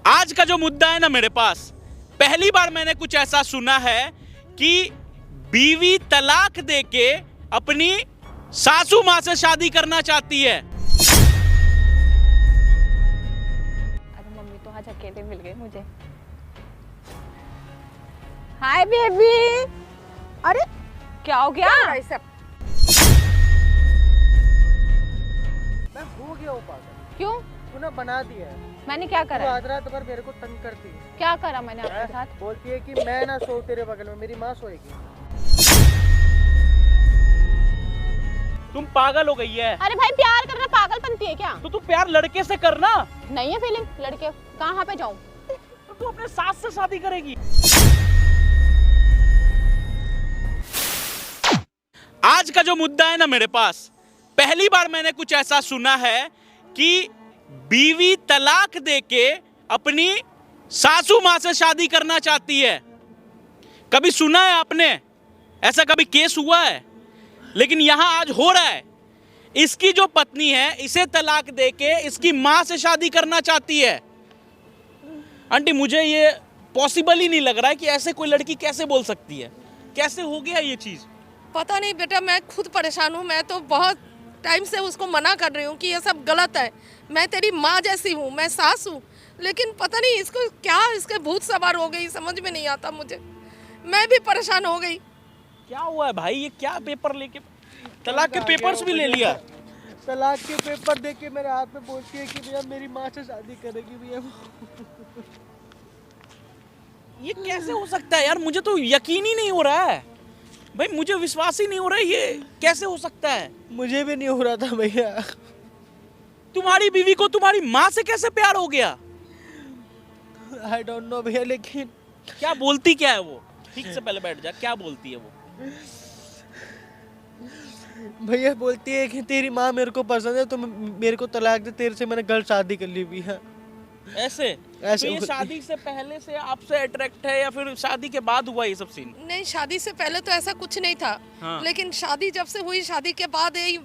आज का जो मुद्दा है ना मेरे पास, पहली बार मैंने कुछ ऐसा सुना है कि बीवी तलाक देके अपनी सासू माँ से शादी करना चाहती है। अरे मम्मी तो आज अकेले मिल गए मुझे। Hi baby. अरे क्या हो गया? सब मैं हो गया हूँ पागल। क्यों? तूने बना दिया है। मैंने क्या तू करा है? रात रात भर मेरे को तंग करती है। क्या करा मैंने आपके साथ? बोलती है कि मैं ना सो तेरे बगल में, मेरी माँ सोएगी। तुम पागल हो गई है। अरे भाई प्यार करना पागलपंती है क्या? तो तू प्यार लड़के से करना। नहीं है फीलिंग लड़के, कहाँ पे जाऊँ? तो तू अपने सास से शादी करेगी। आज का जो मुद्दा है ना मेरे पास, पहली बार मैंने कुछ ऐसा सुना है कि बीवी तलाक देके अपनी सासू माँ से शादी करना चाहती है। कभी सुना है आपने? ऐसा कभी केस हुआ है? लेकिन यहां आज हो रहा है। इसकी जो पत्नी है इसे तलाक देके इसकी माँ से शादी करना चाहती है। आंटी मुझे ये पॉसिबल ही नहीं लग रहा है कि ऐसे कोई लड़की कैसे बोल सकती है। कैसे हो गया ये चीज? पता नहीं बेटा, मैं खुद परेशान हूँ। मैं तो बहुत टाइम से उसको मना कर रही हूँ कि ये सब गलत है। मैं तेरी माँ जैसी हूँ, मैं सास हूँ, लेकिन पता नहीं इसको क्या, इसके भूत सवार हो गई, समझ में नहीं आता मुझे। मैं भी परेशान हो गई। क्या हुआ है भाई? ये क्या पेपर लेके तलाक के पेपर्स भी ले लिया? तलाक के पेपर देख के मेरे हाथ में बोलती है कि भैया मेरी माँ से शादी करेगी भैया। ये कैसे हो सकता है यार? मुझे तो यकीन ही नहीं हो रहा है भाई, मुझे विश्वास ही नहीं हो रहा है। ये कैसे हो सकता है? मुझे भी नहीं हो रहा था भैया। तुम्हारी बीवी को तुम्हारी माँ से कैसे प्यार हो गया? आई डोंट नो भैया, लेकिन क्या बोलती क्या है वो? ठीक से पहले बैठ जा। क्या बोलती है वो? भैया बोलती है कि तेरी माँ मेरे को पसंद है तो मेरे को तलाक दे, तेरे से मैंने गलत शादी कर ली भैया। ऐसे ऐसे तो ये शादी से पहले से आपसे अट्रैक्ट है या फिर शादी के बाद हुआ ये सब सीन? नहीं, शादी से पहले तो ऐसा कुछ नहीं था। हाँ। लेकिन शादी जब से हुई, शादी के बाद यही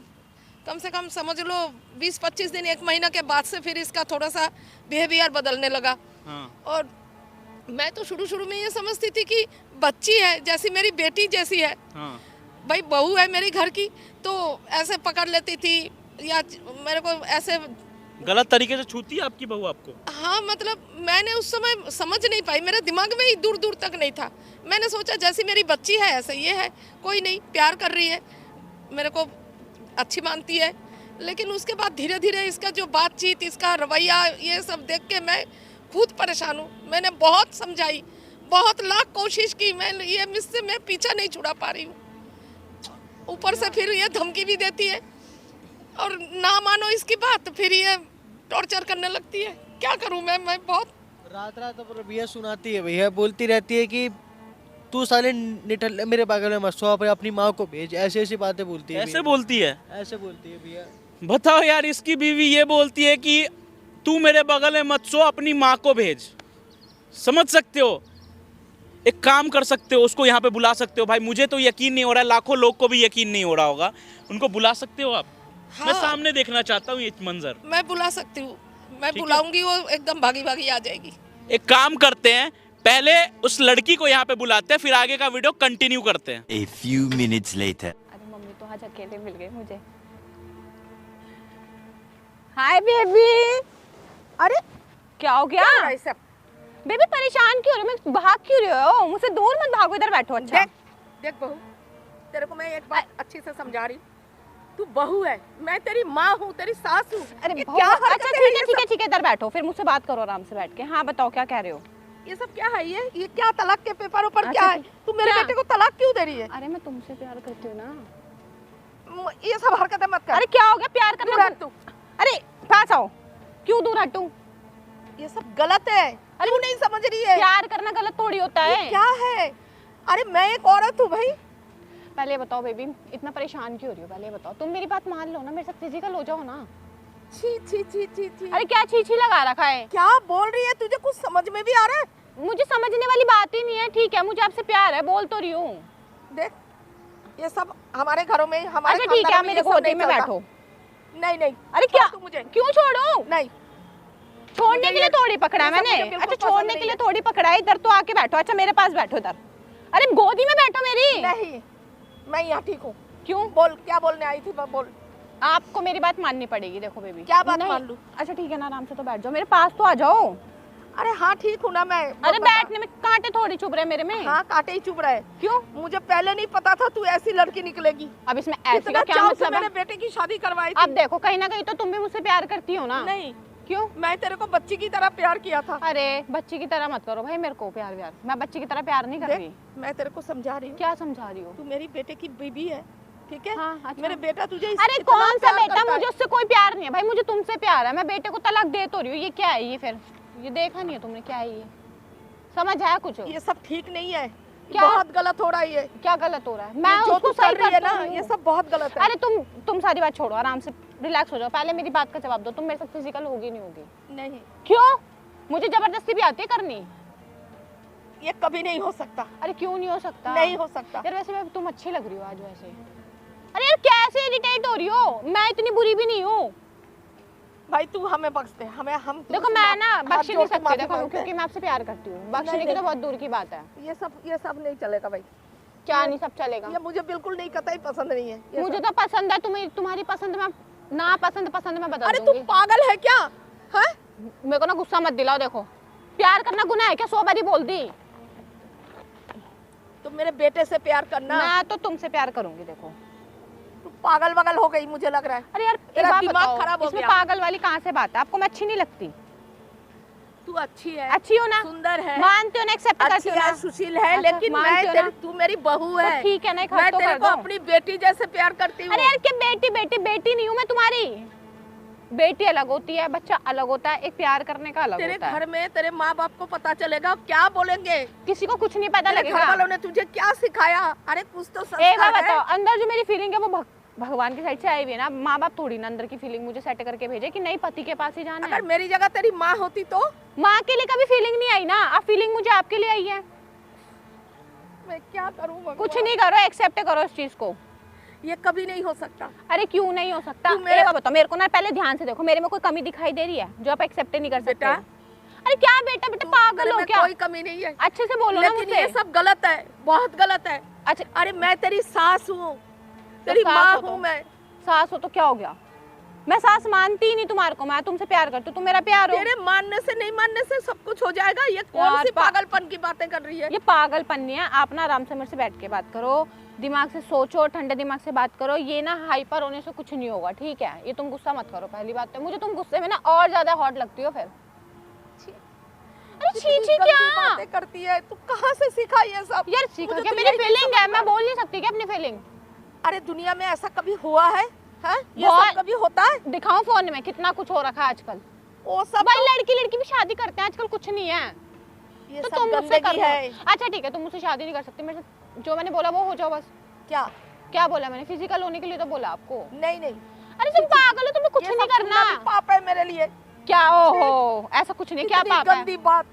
कम से कम समझ लो 20-25 दिन, 1 महीना के बाद से फिर इसका थोड़ा सा बिहेवियर बदलने लगा। हाँ। और मैं तो शुरू में ये समझती थी कि बच्ची है, जैसी मेरी बेटी जैसी है। हाँ। भाई बहू है मेरी घर की, तो ऐसे पकड़ लेती थी या मेरे को ऐसे गलत तरीके से छूती है आपकी बहू आपको? हाँ, मतलब मैंने उस समय समझ नहीं पाई, मेरे दिमाग में ही दूर दूर तक नहीं था। मैंने सोचा जैसी मेरी बच्ची है ऐसे ये है, कोई नहीं, प्यार कर रही है, मेरे को अच्छी मानती है। लेकिन उसके बाद धीरे धीरे इसका जो बातचीत, इसका रवैया, ये सब देख के मैं खुद परेशान हूँ। मैंने बहुत समझाई, बहुत लाख कोशिश की, मैं पीछा नहीं छुड़ा पा रही हूँ। ऊपर से फिर ये धमकी भी देती है और ना मानो इसकी बात फिर ये टॉर्चर करने लगती है। क्या करूं मैं बहुत रात रात पर भैया सुनाती है भैया, बोलती रहती है कि तू साले निठल्ले मेरे बगल में मत सो, अपनी माँ को भेज, ऐसी ऐसी बातें बोलती है। ऐसे बोलती है? ऐसे बोलती है भैया। बताओ यार, इसकी बीवी ये बोलती है कि तू मेरे बगल में मत सो, अपनी माँ को भेज। समझ सकते हो? एक काम कर सकते हो, उसको यहाँ पे बुला सकते हो। भाई मुझे तो यकीन नहीं हो रहा है, लाखों लोग को भी यकीन नहीं हो रहा होगा। उनको बुला सकते हो आप? हाँ। मैं सामने देखना चाहता हूँ ये मंजर। मैं बुला सकती हूँ, मैं ठीक है। बुलाऊंगी, वो एकदम भागी भागी आ जाएगी। एक काम करते हैं, पहले उस लड़की को यहाँ पे बुलाते हैं, फिर आगे का वीडियो कंटिन्यू करते हैं। A few minutes later. अरे मम्मी तो आज अकेले मिल गए मुझे। Hi baby. अरे क्या हो गया? सब बेबी परेशान क्यों हो रही हो? मैं भाग क्यों रही हो? मुझसे दूर मत भागो, इधर बैठो। अच्छा देख बहू, तेरे को मैं एक बात अच्छी से समझा रही हूँ। तू बहू है, मैं तेरी माँ हूँ, तेरी सास हूँ। अरे ये बहुत- क्या अच्छा हरकत है ठीक ये है ठीक है सब? ठीक है, इधर बैठो, फिर मुझसे बात करो आराम से बैठ के। हाँ बताओ क्या कह रहे हो? ये सब क्या है? ये क्या तलाक के पेपरों पर अच्छा, क्या है? तू मेरे क्या? बेटे को तलाक क्यों दे रही है? अरे मैं तुमसे प्यार करती हूँ ना। ये सब हरकतें मत कर। अरे क्या हो गया? प्यार दूर करना हट तू। अरे पास आओ। क्यों दूर हटूं? ये सब गलत है। अरे तू नहीं समझ रही है। प्यार करना गलत थोड़ी होता ये है। क्या है? अरे मैं एक औरत हूँ भाई। पहले बताओ बेबी, इतना परेशान क्यों हो रही हो? पहले बताओ, तुम मेरी बात मान लो ना, मेरे साथ फिजिकल हो जाओ ना। छी छी छी छी छी। अरे क्या छीछी लगा रखा है? क्या बोल रही है? तुझे कुछ समझ में भी आ रहा है? मुझे समझने वाली बात ही नहीं है। ठीक है, मुझे आपसे प्यार है, बोल तो रही हूँ। देख, ये सब हमारे घरों में, हमारे अच्छा ठीक है, खानदान में मेरे ये सब गोदी नहीं में चलता। बैठो। नहीं नहीं। अरे क्या? छोड़ तू मुझे। क्यों छोड़ो? नहीं, छोड़ने के लिए थोड़ी पकड़ा है ये सब मैंने। मुझे बिल्कुल अच्छा पसंद छोड़ने नहीं के लिए है। थोड़ी पकड़ा है, इधर तो आके बैठो। अच्छा मेरे पास बैठो इधर। अरे गोदी में बैठो मेरी। नहीं, मैं यहाँ ठीक हूँ। क्यों? बोल, क्या बोलने आई थी? बोल। आपको मेरी बात माननी पड़ेगी। देखो बेबी, क्या बात नहीं। मान लूं? अच्छा ठीक है ना, आराम से तो बैठ जाओ, मेरे पास तो आ जाओ। अरे हाँ ठीक हूँ ना मैं। अरे बैठने में कांटे थोड़ी चुभ रहे मेरे में। हाँ कांटे ही चुभ रहे। क्यों? मुझे पहले नहीं पता था तू ऐसी लड़की निकलेगी। अब इसमें ऐसे इतना का क्या चाव से मतलब मैंने है? बेटे की शादी करवाई अब थी। देखो कहीं ना कहीं तो तुम भी मुझसे प्यार करती हो ना। नहीं, क्यों? मैं तेरे को बच्ची की तरह प्यार किया था। अरे बच्ची की तरह मत करो भाई मेरे को प्यार व्यार। मैं बच्ची की तरह प्यार नहीं कर रही। देख, मैं तेरे को समझा रही हूँ। क्या समझा रही हो? तू मेरी बेटे की बीबी है, ठीक है? हाँ, अच्छा। मेरे बेटा तुझे अरे इतना कौन सा प्यार बेटा? करता है। मुझे उससे कोई प्यार नहीं है भाई, मुझे तुमसे प्यार है। मैं बेटे को तलाक दे तो रही हूँ। ये क्या है? ये फिर ये देखा नहीं है तुमने? क्या है ये? समझ आया कुछ? ये सब ठीक नहीं है। क्या? बहुत गलत हो रहा है ये। क्या गलत हो रहा है? मैं ये जो उसको तू सही कर रही है करती ना, हूँ। ये सब बहुत गलत है। अरे तुम सारी बात छोड़ो, आराम से रिलैक्स हो जाओ। पहले मेरी बात का जवाब दो, तुम मेरे साथ फिजिकल होगी नहीं होगी? नहीं, क्यों? मुझे जबरदस्ती भी आती है करनी। ये कभी नहीं हो सकता। अरे क्यों नहीं हो सकता? नहीं हो सकता। यार वैसे मैं तुम अच्छी लग रही हो आज वैसे। अरे यार कैसे इरिटेट हो रही हो? मैं इतनी बुरी भी नहीं हूँ। भाई तू हमें बख्श दे, हमें हम देखो मैं ना बख्श नहीं सकती, देखो देखो क्योंकि मैं आपसे प्यार करती हूँ। बख्शने नहीं, की तो नहीं। बहुत दूर की बात है। ये सब नहीं चलेगा भाई। क्या नहीं सब चलेगा? ये मुझे बिल्कुल नहीं, कतई पसंद नहीं है ये मुझे सब। तो पसंद है, तुम्हें तुम्हारी पसंद में ना पसंद में बदल अरे तू दूंगी। पागल है क्या? हैं? मेरे को ना गुस्सा मत दिलाओ। देखो प्यार करना गुनाह है क्या? 100 बारी बोल दी। तुम मेरे बेटे से प्यार करना। मैं तो तुमसे प्यार करूंगी। देखो तू पागल वगल हो गई मुझे लग रहा है। अरे यार एक तेरा बात दिमाग बताओ, खराब हो इसमें गया। पागल वाली कहाँ से बात है? आपको मैं अच्छी नहीं लगती? तू अच्छी है, अच्छी हो ना? सुंदर है, मानती हो ना? एक्सेप्ट अच्छी करती हो है, ना? सुशील है, अच्छा, लेकिन मानती हो ना? तू मेरी बहू है। तो ठीक है ना, एक मैं हद तो तेरे कर को दो। अपनी बेटी जैसे प्यार करती हूँ। अरे यार क्या बेटी बेटी बेटी नहीं हूँ मैं तुम्हारी। बेटी अलग होती है, बच्चा अलग होता है, एक प्यार करने का अलग तेरे होता है। घर में तेरे माँ बाप को पता चलेगा, क्या बोलेंगे? किसी को कुछ नहीं पता तेरे घर लगेगा। वालों ने तुझे क्या सिखाया? अरे कुछ तो एक संस्कार बात है। बताओ, अंदर जो मेरी फीलिंग है वो भगवान की साइड से आई हुई है ना। माँ बाप थोड़ी ना अंदर की फीलिंग मुझे सेट करके भेजे कि नहीं पति के पास ही जाना है। अगर मेरी जगह तेरी माँ होती तो? माँ के लिए कभी फीलिंग नहीं आई ना। अब फीलिंग मुझे आपके लिए आई है। मैं क्या करूँ भगवान? कुछ नहीं करो, एक्सेप्ट करो इस चीज को। ये कभी नहीं हो सकता। अरे क्यों नहीं हो सकता? तू मेरे- एक बात बताओ मेरे को ना, पहले ध्यान से देखो, मेरे में कोई कमी दिखाई दे रही है जो आप एक्सेप्ट नहीं कर सकते? बेटा। अरे क्या बेटा बेटा पागल तेरे हो में क्या? कोई कमी नहीं है, अच्छे से बोलो ना लेकिन मुझसे। ये सब गलत है, बहुत गलत है। अच्छा अरे मैं तेरी सास हूँ, तेरी सास माँ हो तो? हूँ मैं। सास हो तो क्या हो गया? मैं सास मानती ही नहीं तुम्हारे को। मैं तुमसे प्यार करती हूँ, तुम मेरा प्यार हो। तेरे मानने से नहीं मानने से सब कुछ हो जाएगा। ये कौन यार, सी पागलपन की बातें कर रही है? ये पागलपन नहीं है। आप ना आराम से मेरे से बैठ के बात करो, दिमाग से सोचो, ठंडे दिमाग से बात करो। ये ना हाइपर होने से कुछ नहीं होगा, ठीक है? ये तुम गुस्सा मत करो। पहली बात तो मुझे तुम गुस्से में ना और ज्यादा हॉट लगती हो फिर। अरे छी कितनी छी गंदी क्या बातें करती है तू? कहाँ से सीखा ये सब? यार? सीखो मुझे क्या? तो मेरी यही फीलिंग समझ है, मैं में- बोल नहीं सकती क्या अपनी फीलिंग? अरे दुनिया में ऐसा कभी हुआ है? हाँ? ये बहुत- सब कभी होता है? दिखाओ फोन में कितना कुछ हो रखा है आजकल। वो सब भाई लड़की लड़की भी शादी करते हैं आजकल, कुछ नहीं है। ये तो सब तुम मुझसे गंदगी कर है। लो। अच्छा ठीक है, तुम मुझसे शादी नहीं कर सकती मेरे से। जो मैंने बोला वो हो जाओ बस। क्या? क्या बोला मैंने? फिजिकल होने के लिए तो बोला आपको। नहीं नहीं, अरे तुम पागल हो, तुम्हें कुछ ये नहीं सब करना। सुनना भी पाप है मेरे लिए। क्या? ओहो ऐसा कुछ नहीं। क्या कितनी पाप है? गंदी बात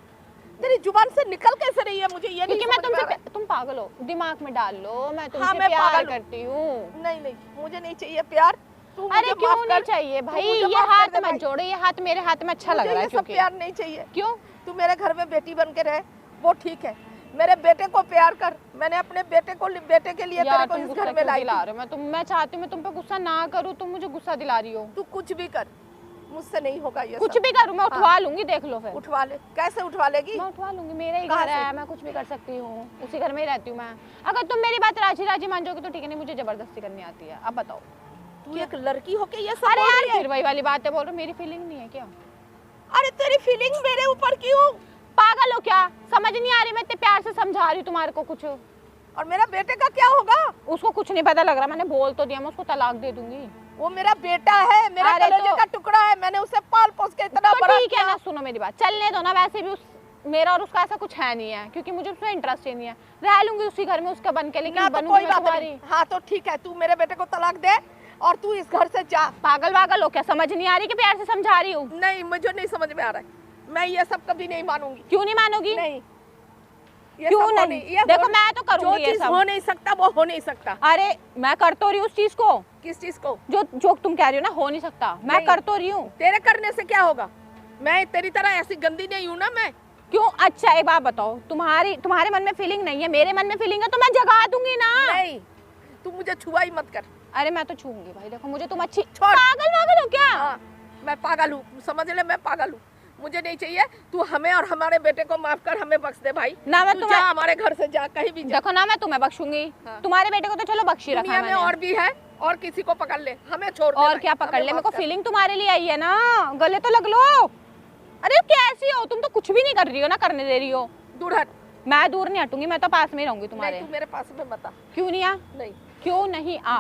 तेरी जुबान से निकल कैसे रही है? मुझे ये नहीं क्योंकि मैं समझ में आ रहा तुमसे, तुम पागल हो, दिमाग में डाल लो। मैं तुमसे हाँ, मैं प्यार पागल हूँ। करती हूँ। है। नहीं नहीं, मुझे नहीं चाहिए प्यार। तू अरे मुझे क्यों माफ नहीं कर। चाहिए तू भाई? मुझे ये माफ कर हाथ दे मत भाई। जोड़ो, ये हाथ मेरे हाथ में अच्छा लग मुझे रहा है ये सब क्योंकि। प्यार नहीं चाहिए। क्यों? तू मेरे घर में बेटी बन के रहे, वो ठीक है। मेरे बेटे को प्यार कर। मैंने अपने बेटे के लिए यार तेरे को तुम इस गुस्सा घर में क्यों लाई दिला थी। रहे हो? मैं चाहती हूँ मैं तुम पे गुस्सा ना करूँ, तुम मुझे गुस्सा दिला रही हो। तू कुछ भी कर, मुझसे नहीं होगा ये कुछ सब। भी करूँ मैं उठवा लूंगी, देख लो फिर। उठवा ले। कैसे उठवा लेगी? मैं उठवा लूंगी, मेरा ही कहाँ घर है, मैं कुछ भी कर सकती हूँ। उसी घर में ही रहती हूँ मैं। अगर तुम मेरी बात राजी राजी मान जाओगे तो ठीक है, नहीं मुझे जबरदस्ती करनी आती है। अब बताओ। तू एक लड़की होके ये सब अरे बोल यार रही है? फिर वही वाली बात है, बोल रहे हो मेरी फीलिंग नहीं है क्या? अरे तेरी फीलिंग मेरे ऊपर क्यों? पागल हो क्या? समझ नहीं आ रही? मैं इतने प्यार से समझा रही हूँ तुम्हारे को कुछ। और मेरा बेटे का क्या होगा? उसको कुछ नहीं पता लग रहा। मैंने बोल तो दिया, मैं उसको तलाक दे दूंगी। वो मेरा बेटा है, मेरा अरे कलेजे तो- का टुकड़ा है। मैंने उसे पाल पोस के इतना तो बड़ा ठीक है किया। ना, सुनो मेरी बात, चलने दो ना। वैसे भी मेरा और उसका ऐसा कुछ है नहीं है, क्योंकि मुझे उसमें इंटरेस्ट ही नहीं है। रह लूंगी उसी घर में उसका बन के, ना लेकिन तो बनूंगी कोई मैं बात तुम्हारी। नहीं। हाँ तो ठीक है, तू मेरे बेटे को तलाक दे और तू इस घर से जा। पागल वागल हो क्या? समझ नहीं आ रही कि प्यार से समझा रही हूँ? नहीं, मुझे नहीं समझ में आ रहा है। मैं ये सब कभी नहीं मानूंगी। क्यों नहीं मानोगी? नहीं, ये क्यों सब हो नहीं? ये देखो हो- मैं तो करूंगी जो ये चीज सब। हो नहीं सकता वो हो नहीं सकता। अरे मैं कर तो रही हूँ उस चीज को, किस चीज को? जो जो तुम कह रही हो ना हो नहीं सकता, मैं नहीं। कर तो रही हूँ। तेरे करने से क्या होगा? मैं तेरी तरह ऐसी गंदी नहीं हूँ ना मैं। क्यों? अच्छा एक बात बताओ, तुम्हारे मन में फीलिंग नहीं है, मेरे मन में फीलिंग है तो मैं जगा दूंगी ना। नहीं, तू मुझे छुआ ही मत कर। अरे मैं तो छूंगी भाई, देखो मुझे तुम अच्छी। छोड़। पागल हो क्या? हाँ, मैं पागल हूँ, समझ ले, मैं पागल हूँ। मुझे नहीं चाहिए, तू हमें और हमारे बेटे को माफ कर, हमें बख्श दे भाई। ना मैं तू तुम्हें, जा हमारे घर से, जा कहीं भी जा। देखो ना मैं तुम्हें बख्शूंगी। हाँ। तुम्हारे बेटे को तो चलो बख्शी रखा दुनिया में मैंने। और भी है, और किसी को पकड़ ले, हमें छोड़ दे और भाई, क्या पकड़ हमें ले, मेरे माफ को कर। फीलिंग तुम्हारे लिए आई है ना, गले तो लग लो। अरे कैसी हो तुम, तो कुछ भी नहीं कर रही हो ना, करने दे रही हो। दूर हट। मैं दूर नहीं हटूंगी, मैं तो पास में ही रहूंगी तुम्हारे। नहीं, तू मेरे पास में मत आ। क्यों नहीं आ? नहीं, क्यों नहीं आ?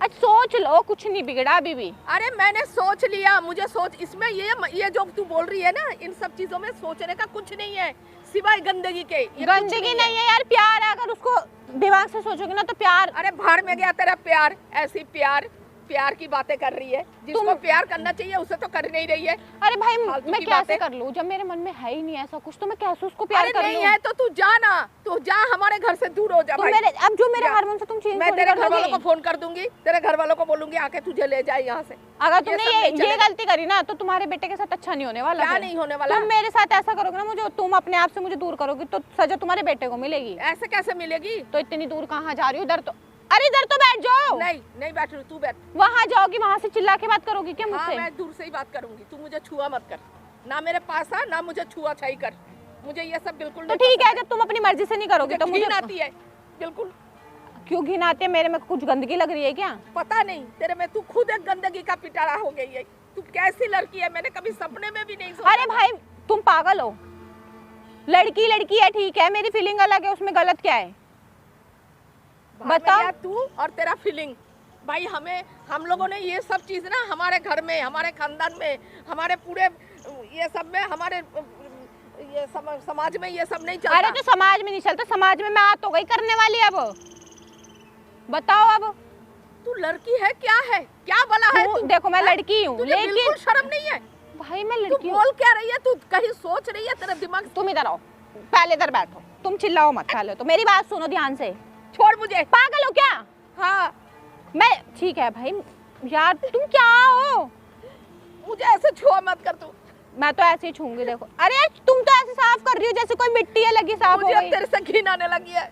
अच्छा सोच लो, कुछ नहीं बिगड़ा अभी भी। अरे मैंने सोच लिया, मुझे सोच, इसमें ये जो तू बोल रही है ना, इन सब चीजों में सोचने का कुछ नहीं है सिवाय गंदगी के। ये कुछ गंदगी नहीं है यार, प्यार है, अगर उसको दिमाग से सोचोगे ना तो प्यार। अरे भाड़ में गया तेरा प्यार, ऐसी प्यार की बातें कर रही है। जिसको प्यार करना चाहिए उसे तो कर नहीं रही है। अरे भाई फालतू मैं की कैसे बातें। कर लूं जब मेरे मन में है ही नहीं ऐसा कुछ, तो मैं कैसे उसको प्यार अरे कर नहीं लूं? है तो तू जा ना, तू जा, हमारे घर से दूर हो जा तुम भाई। मेरे, अब जो मेरे जा। हार्मोन से तुम चेंज मैं तेरे कर घर वालों दोगे। को फोन कर दूंगी, तेरे घर वालों को बोलूंगी आके तुझे ले जाए यहाँ से। अगर तुमने सब ये नहीं चलेगा। गलती करी ना तो तुम्हारे बेटे के साथ अच्छा नहीं होने वाला। क्या फिर। नहीं होने वाला? तुम मेरे साथ ऐसा करोगे ना, मुझे तुम अपने आप से मुझे दूर करोगी तो सजा तुम्हारे बेटे को मिलेगी। ऐसे कैसे मिलेगी? तो इतनी दूर कहाँ जा रही हो? इधर तो, अरे इधर तो बैठ जाओ। नहीं नहीं बैठ रही, तू बैठ। वहाँ जाओगी, वहाँ से चिल्ला के बात करोगी क्या हाँ, मुझसे? मैं दूर से ही बात करूंगी, तू मुझे छुआ मत कर, ना मेरे पास आ, ना मुझे छुआ छाई कर, मुझे ये सब बिल्कुल तो नहीं ठीक है, पसंद जब तुम अपनी मर्जी से नहीं करोगे तो मुझे मुझे घिन आती है बिल्कुल। क्यों घिन आती है? मेरे में कुछ गंदगी लग रही है क्या? पता नहीं, तेरे में तू खुद एक गंदगी का पिटारा हो गई है। तू कैसी लड़की है, मैंने कभी सपने में भी नहीं सोचा। अरे भाई तुम पागल हो, लड़की लड़की है ठीक है, मेरी फीलिंग अलग है, उसमें गलत क्या है? बताओ। तू और तेरा फीलिंग भाई, हम लोगों ने ये सब चीज ना हमारे घर में, हमारे खानदान में, हमारे पूरे ये सब में, हमारे ये समाज में ये सब नहीं चलता। अरे तो समाज में नहीं चलता, समाज में मैं आ तो गई करने वाली। अब बताओ, अब तू लड़की है क्या है, क्या बला है तू? देखो मैं लड़की हूँ तुझे बिल्कुल लेकिन शर्म नहीं है? भाई मैं तू लड़की हूँ। बोल क्या रही है? तू कहीं सोच रही है? तेरा दिमाग, तुम इधर आओ, पहले इधर बैठो, तुम चिल्लाओ मत, पहले तो मेरी बात सुनो ध्यान से। छोड़ मुझे। पागल हो क्या? हाँ, मैं ठीक है भाई, यार तुम क्या हो? मुझे ऐसे छुआ मत कर तू। मैं तो ऐसे ही छूंगी, देखो। अरे यार तुम तो ऐसे साफ कर रही हो जैसे कोई मिट्टी है लगी साफ हो मुझे गई। तेरे से घिन आने लगी है,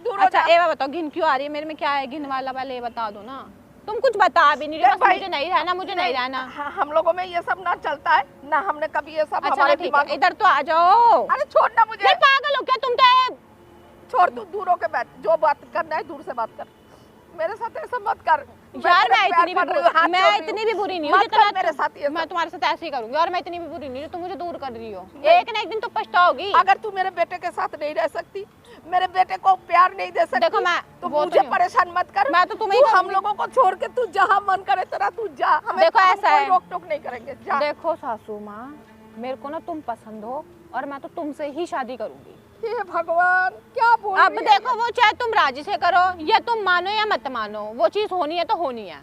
दूर हो अच्छा जा। ये बताओ, घिन क्यों आ रही है? मेरे में क्या है घिन वाला? पहले ये बता दो ना। तुम कुछ बता भी नहीं रहे, बस भाई, मुझे नहीं रहना, मुझे नहीं रहना। हाँ, हम लोगों में ये सब ना चलता है ना, हमने कभी ये सब अच्छा हमारे ठीक दिमाग है, इधर तो आ जाओ। अरे छोड़ ना मुझे। नहीं पागल हो क्या तुम? तो छोड़, तू दूर होके बैठ, जो बात करना है दूर से बात कर, मेरे साथ ऐसा मत कर। यार तेरे मैं पैर इतनी पड़ रही हूँ, हाथ मैं जोड़ रही इतनी हूँ। भी बुरी नहीं हूँ मत जितना कर मेरे साथ ये मैं सब। तुम्हारे साथ ऐसे ही करूंगी, और मैं इतनी भी बुरी नहीं हूँ, तुम मुझे दूर कर रही हो। एक ना एक दिन तो पछताओगी। अगर तू मेरे बेटे के साथ नहीं रह सकती, मेरे बेटे को प्यार नहीं दे सकती, देखो मैं तो वो तो मुझे नहीं हूँ। परेशान मत कर। मैं तो तुम्हें तू ही हम कहूंगी। लोगों को छोड़ के तू जहाँ मन करे तेरा तू जा, हमें देखो हम ऐसा कोई है। रोक टोक नहीं करेंगे, जा। देखो सासू माँ, मेरे को ना तुम पसंद हो और मैं तो तुमसे ही शादी करूंगी। हे भगवान, क्या बोल अब रही है? देखो वो चाहे तुम राजी से करो या तुम मानो या मत मानो, वो चीज होनी है तो होनी है।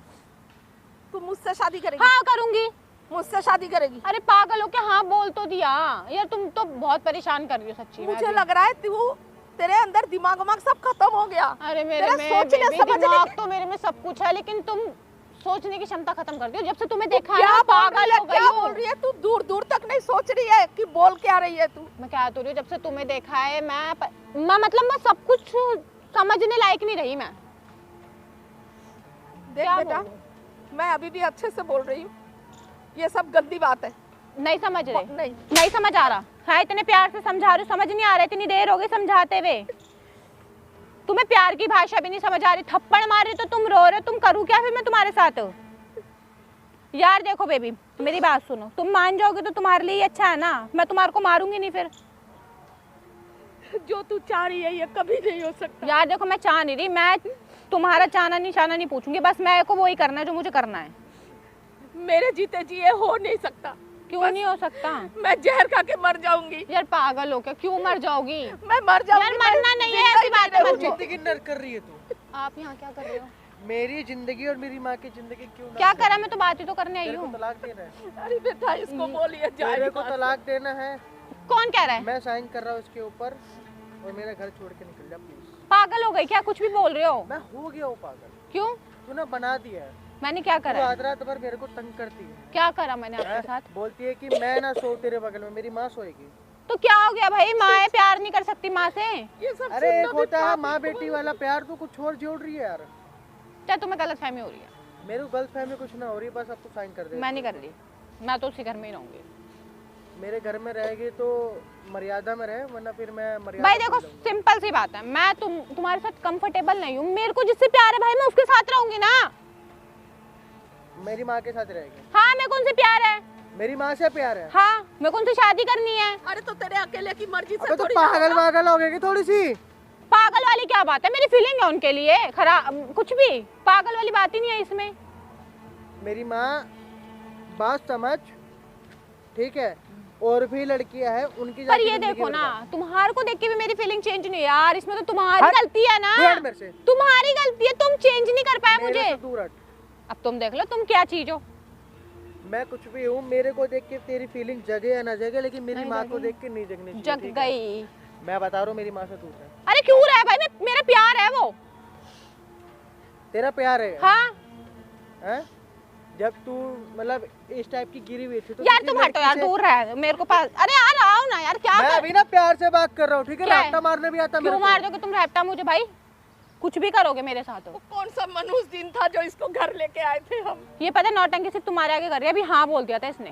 तू मुझसे शादी करेगी? हाँ करूंगी। मुझसे शादी करेगी? अरे पागल हो क्या? हाँ बोल तो दिया यार, तुम तो बहुत परेशान कर रही हो सच्ची में मुझे अभी। लग रहा है तू, तेरे अंदर दिमाग वमाग सब खत्म हो गया। अरे मेरे तेरा में सोचने बेबी समझने दिमाग की- तो मेरे में सब कुछ है, लेकिन तुम सोचने की क्षमता खत्म कर दी हो जब से तुम्हें देखा है क्या ना, बोल रही पागल है? हो गई क्या हो। बोल रही है तू? दूर दूर तक नहीं सोच रही है कि बोल क्या रही है तू? मैं क्या तो रही हूँ, जब से तुम्हें देखा है मैं मतलब मैं सब कुछ समझने लायक नहीं रही मैं। देख क्या बेटा, बोलूं? मैं अभी भी अच्छे से बोल रही हूँ, ये सब गंदी बात है। नहीं समझ रहे? नहीं, नहीं समझ आ रहा है? इतने प्यार से समझा रही हूँ, समझ नहीं आ रहा, इतनी देर हो गई समझाते हुए। तुम्हें प्यार की भाषा भी नहीं समझ आ रही, थप्पड़ मार रही तो तुम रो रहे हो। तुम करूँ क्या फिर मैं तुम्हारे साथ? यार देखो बेबी, मेरी बात सुनो, तुम मान जाओगे तो तुम्हारे लिए ही अच्छा है ना, मैं तुम्हारे को मारूंगी नहीं फिर। जो तू चाह रही है ये कभी नहीं हो सकता। यार देखो मैं चाह नहीं रही, मैं तुम्हारा चाहना निशाना नहीं पूछूंगी, बस मैं को वही करना है जो मुझे करना है। मेरे जीते जी ये हो नहीं सकता। क्यों नहीं हो सकता? मैं जहर खा के मर जाऊंगी। यार पागल हो क्या? क्यों मर जाओगी? मैं मर जाऊंगी। यार मरना नहीं है, ऐसी बात है मत बोलो। जिंदगी नर्क कर रही है तू। आप यहाँ क्या कर रहे हो? मेरी जिंदगी और मेरी माँ की जिंदगी क्यों नर्क क्या कर करा? रही मैं तो बात ही तो करने आई है? तेरे को हूँ। तलाक देना है? अरे बेटा इसको बोलिए तेरे को तलाक देना है? कौन कह रहा है? मैं साइन कर रहा हूँ इसके ऊपर, और मेरा घर छोड़ के निकल जा प्लीज। पागल हो गई क्या? कुछ भी बोल रहे हो? मैं हो गया हूँ पागल, क्यों? तूने बना दिया है। मैंने क्या तू करा है? रात रात भर मेरे को तंग करती है। क्या करा मैंने आपके साथ? बोलती है कि मैं ना सो तेरे बगल में, मेरी माँ सोएगी। तो क्या हो गया भाई, माँ है, प्यार नहीं कर सकती माँ से? ये सब अरे एक सुनना भी होता है पाप माँ बेटी वाला प्यार, तो कुछ और जोड़ रही है यार। क्या तुम्हें गलतफहमी हो रही है? मेरे को गलतफहमी कुछ ना हो रही, बस अब तू साइन कर दे। मैं नहीं कर रही, मैं तो उसी घर में ही रहूंगी। मेरे घर में रहेगी तो मर्यादा में रहे, वरना फिर मैं मर्यादा भाई देखो भूल जाऊंगा। सिंपल सी बात है, मैं तुम्हारे साथ कंफर्टेबल नहीं हूँ। मेरे को जिससे प्यार है भाई मैं उसके साथ रहूंगी ना। मेरी माँ के साथ रहेगी। हाँ मेरे को उनसे प्यार है। मेरी माँ से प्यार है। हाँ मेरे को उनसे शादी करनी है। अरे तो तेरे अकेले की मर्जी से अबे तो थोड़ी पागल वागल हो गई थोड़ी सी। पागल वाली क्या बात है, मेरी फीलिंग है उनके लिए, खराब कुछ भी पागल वाली बात ही नहीं है इसमें। मेरी माँ बात समझ, ठीक है, और भी लड़कियां हैं उनकी पर जाके ये जिंदगी देखो ना, बर्बाद। तुम्हारे को देख के भी मेरी फीलिंग चेंज नहीं है यार, इसमें तो तुम्हारी हट, गलती है ना। दूर हट मेरे से। तुम्हारी गलती है, तुम चेंज नहीं कर पाए मेरे मुझे। से दूर हट। अब तुम देख लो तुम क्या चीज हो। मैं कुछ भी हूँ, मेरे को देख के तेरी फीलिंग जगे या ना जगे, लेकिन मेरी नहीं माँ को जगी। देख के नहीं जगनी चाहिए, जग ठीक है? गई। मैं बता रहा हूँ मेरी माँ से दूर है। अरे क्यों रहा है भाई, मेरा प्यार है वो। तेरा प्यार है हाँ हैं? जब तू मतलब इस टाइप की गिरी हुई थी तो यार किसी तुम हटो लड़की यार, से- दूर रह मेरे को पास। अरे यार आओ ना यार, क्या मैं कर अभी ना प्यार से बात कर रहा हूँ, ठीक है? क्या है? रास्ता मारने भी आता मेरे क्यों को। मार दोगे तुम रैप्टा मुझे भाई? कुछ भी करोगे मेरे साथ। वो कौन सा मनुष्य दिन था जो इसको घर लेके आए थे हम? ये पता है नौटंकी सिर्फ तुम्हारे आगे कर रही है। अभी हाँ बोल दिया था इसने।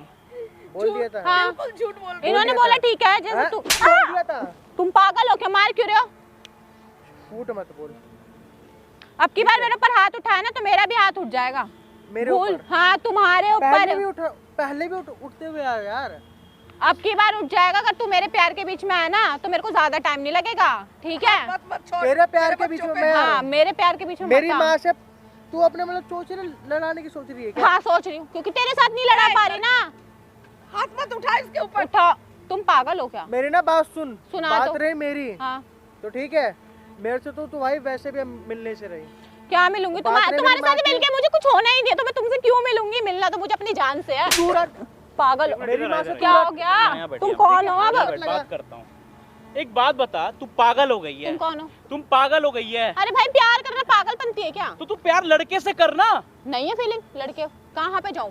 बोल दिया था। हाँ बिल्कुल झूठ बोल रहे इन्होंने दिया बोला था। ठीक है, जैसे हैं? तू बोल दिया था। तुम पागल हो क्या, मार क्यों रहे हो? झूठ मत बोल। अब की बार मेरे ऊपर हाथ उठाया ना तो मेरा भी हाथ उठ जाएगा। मेरे भूल ऊपर हाँ तुम्हारे पहले भी ऊपर। उठते हुए आए यार। अब की बार उठ जाएगा। अगर तू मेरे प्यार के बीच में आया ना तो मेरे को ज्यादा टाइम नहीं लगेगा, ठीक है? मत मत छोड़। तेरे प्यार मेरे के बीच बच्चों में पे- मैं आ रहा हाँ हूँ। मेरे प्यार के बीच में मेरी मत आ। माँ से तू अपने मतलब चोचले लड़ाने की सोच रही है क्या? हाँ सोच रही हूँ, क्योंकि तेरे साथ नहीं लड़ा पा रही ना। हाथ मत उठा इसके ऊपर। उठा, तुम पागल हो क्या? मेरी ना बात सुन। सुना बात दो। रही मेरी हाँ तो ठीक है, मेरे से तो तू भाई वैसे भी मिलने से रही। क्या मिलूंगी? बात रही तुम्हारे मेरी साथ माँ की। मिलके मुझे कुछ होना ही नहीं है, तो मैं तुमसे क्यों मिलूंगी? मिलना तो मुझे अपनी जान से है। दूर हट। पागल हो। मेरी माँ से क्या हो गया? यहाँ बैठिए, तुम यहाँ कौन हो अब? बैठ, बात करता हूँ। एक बात बता, तू पागल हो गई है? तुम कौन हो? तुम पागल हो गई है? अरे भाई प्यार करना पागलपंती है क्या? तो तू प्यार लड़के से करना। नहीं है फीलिंग लड़के, कहाँ पे जाऊँ?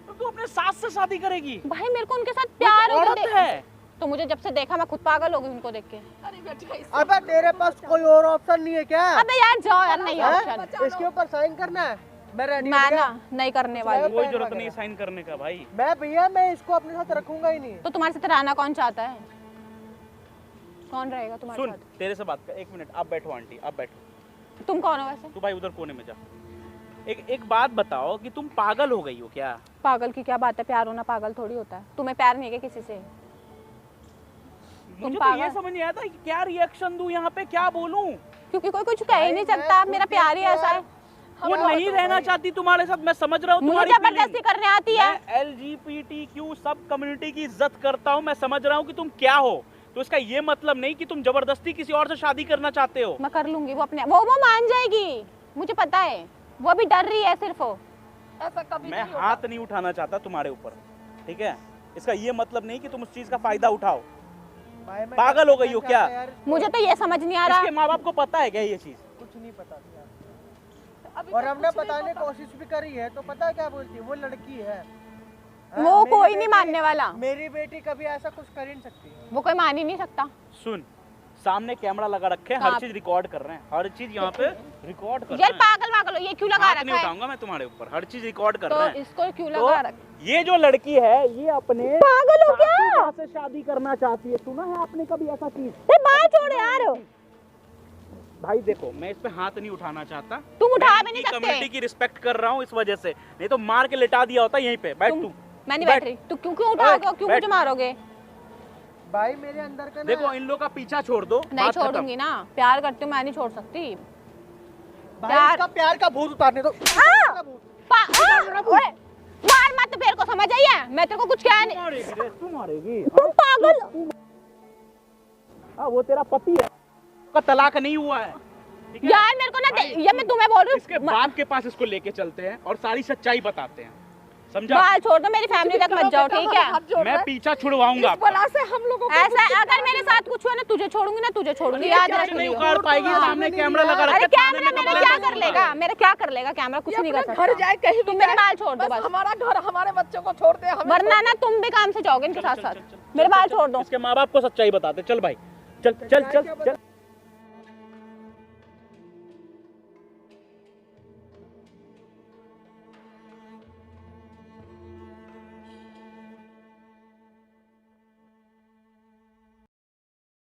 तो तू अपने सास से शादी करेगी? भाई मेरे को उनके साथ प्यार हो औरत गया। है। तो मुझे जब से देखा मैं खुद पागल हो गई उनको देख के। अरे बेटा इस- अबे तेरे पास कोई और ऑप्शन नहीं है क्या? अबे यार जाओ यार, नहीं हैं? ऑप्शन। इसके ऊपर साइन करना है? मैं रेडी मैं ना नहीं करने वाली। कोई जरूरत नहीं साइन करने का भाई। मैं भैया मैं इसको अपने साथ रखूंगा ही नहीं। तो तुम्हारे साथ रहना कौन चाहता है? कौन रहेगा तुम्हारे सुन, साथ? तेरे से बात कर। एक मिनट, आप बैठो आंटी, आप बैठो। तुम कौन हो वैसे? तू भाई उधर कोने में जा। एक बात बताओ कि तुम पागल हो गई हो क्या? पागल की क्या बात है? प्यार होना पागल थोड़ी होता है। तुम्हें प्यार नहीं है क्या किसी से? मुझे तो पागल- ये समझ नहीं आता कि क्या रिएक्शन दूं यहाँ पे, क्या बोलूं? क्योंकि कोई कुछ कह ही नहीं सकता, मेरा प्यार ही ऐसा है। वो नहीं रहना चाहती तुम्हारे साथ, मैं समझ रहा हूँ मुझे तुम्हारी जबरदस्ती feeling। करने आती है। मैं LGBTQ सब कम्युनिटी की इज्जत करता हूँ, मैं समझ रहा हूँ कि तुम क्या हो। तो इसका ये मतलब नहीं कि तुम जबरदस्ती किसी और से शादी करना चाहते हो। मैं कर लूंगी, वो अपने वो मान जाएगी, मुझे पता है। वो अभी डर रही है सिर्फ। ऐसा कभी मैं नहीं होगा। हाथ नहीं उठाना चाहता तुम्हारे ऊपर, ठीक है? इसका ये मतलब नहीं कि तुम उस चीज का फायदा उठाओ। भाई मैं पागल हो गई हो क्या? यार, मुझे तो ये समझ नहीं आ रहा। इसके माँ बाप को पता है क्या ये चीज? कुछ नहीं पता था। अभी और तक हमने कुछ नहीं बताने पता। कोशिश भी करी है तो पता है क्या बोलती है? वो लड़की है। हाँ, वो मेरी कोई नहीं बेटी- मानने वाला। मेरी बेटी कभी ऐसा कुछ कर ही नहीं सकती। वो कोई मान ही नहीं सकता। सुन, सामने कैमरा लगा रखे हैं, कहाँ हर चीज रिकॉर्ड कर रहे हैं, हर चीज यहाँ पे रिकॉर्ड कर यार रहे हैं। पागल पागल हो, ये क्यों लगा हाथ रखा नहीं है? उठाऊंगा मैं तुम्हारे ऊपर, हर चीज रिकॉर्ड कर तो रहे हैं। इसको क्यों तो लगा रखा? ये जो लड़की है ये अपने पागल हो क्या? सासू माँ से शादी करना चाहती है। सुना है आपने कभी ऐसा चीज? बात छोड़ यार। भाई देखो, मैं इस पे हाथ नहीं उठाना चाहता। तुम उठा मैं भी नहीं इनकी सकते। कम्युनिटी की रिस्पेक्ट कर रहा हूँ इस वजह से, नहीं तो मार के लिटा दिया होता यहीं पे। बैठ तू। मैं नहीं बैठ। बैठ रही। तू क्यों उठाओगे? क्यों बैठ। मुझे मारोगे? भाई मेरे अंदर का ना देखो इन लोग का पीछा छोड़ दो, नहीं बात खत्म। छोड़ूंगी ना, प्यार करती हूँ, मैं नहीं छोड़ सकती। भाई इसका प्यार का भूत उतारने दो। ओए, मार मत, मेरे को समझ आई है। मैं तेरे को कुछ कहा नहीं। मारेगी रे, तू मारेगी। तुम पागल। हाँ, वो तेरा पति है, उसका तलाक नहीं हुआ है, ठीक है? यार मेरे को ना ये मैं तुम्हें बोल रही इसके हूँ। बाप के पास इसको लेके चलते हैं और सारी सच्चाई बताते हैं। समझा? बाल छोड़ दो, मेरी फैमिली तक मत जाओ, ठीक है? मैं पीछा छुड़वाऊंगा आपका। बला से हम लोगों को ऐसा अगर मेरे साथ कुछ हुआ ना, तुझे छोड़ूंगी ना, तुझे छोड़ूंगी, याद कुछ नहीं रखियो। उखाड़ पाएगी, सामने कैमरा लगा रखा है, अरे थाने कैमरा में मेरा कंप्लेंट क्या कर करूंगा। लेगा, मेरा क्या कर लेगा कैमरा, कुछ नहीं कर सकता। घर जाए कहीं भी तुम मेरे जाए, बाल छोड़ दो बस, हमारा घर हमारे बच्चों को छोड़ दे, हमें वरना ना तुम भी काम से जाओगे इनके साथ साथ। मेरे बाल छोड़ दो। इसके माँ बाप को सच्चाई बताते। चल भाई, चल चल चल चल।